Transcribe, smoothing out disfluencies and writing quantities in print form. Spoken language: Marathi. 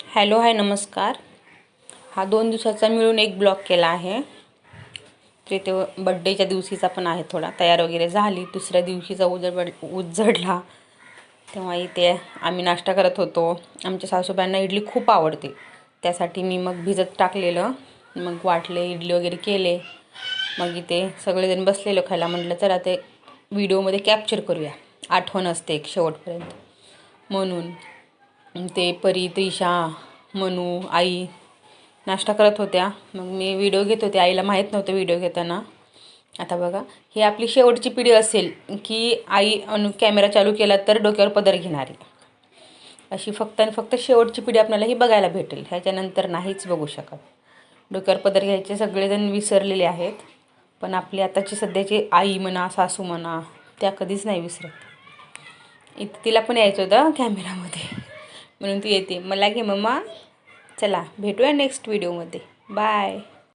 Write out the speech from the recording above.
हॅलो हाय नमस्कार. हा 2 दिवसाचा मिळून एक ब्लॉग केला आहे. ते बड्डेच्या दिवशीचा पण आहे. थोडा तयार वगैरे झाली. दुसऱ्या दिवशीचा उजडला तेव्हा इथे आम्ही नाश्ता करत होतो. आमच्या सासूबाईंना इडली खूप आवडते, त्यासाठी मी मग भिजत टाकलेलं, मग वाटले इडली वगैरे केले. मग इथे सगळेजण बसलेलो खायला. म्हटलं चला ते व्हिडिओमध्ये कॅप्चर करूया, आठवण असते एक शेवटपर्यंत म्हणून. ते परी, त्रिशा, मनू, आई नाश्ता करत होत्या. मग मी व्हिडिओ घेत होते. आईला माहीत नव्हतं व्हिडिओ घेताना. आता बघा, ही आपली शेवटची पिढी असेल की आई कॅमेरा चालू केला तर डोक्यावर पदर घेणारी, अशी फक्त आणि फक्त शेवटची पिढी आपल्याला ही बघायला भेटेल. ह्याच्यानंतर नाहीच बघू शकत. डोक्यावर पदर घ्यायचे सगळेजण विसरलेले आहेत, पण आपली आताची सध्याची आई म्हणा, सासू म्हणा, त्या कधीच नाही विसरत. तिला पण यायचं होतं कॅमेरामध्ये, म्हणून ती येते. मला घे मम्मा. चला भेटूया नेक्स्ट व्हिडिओमध्ये. बाय.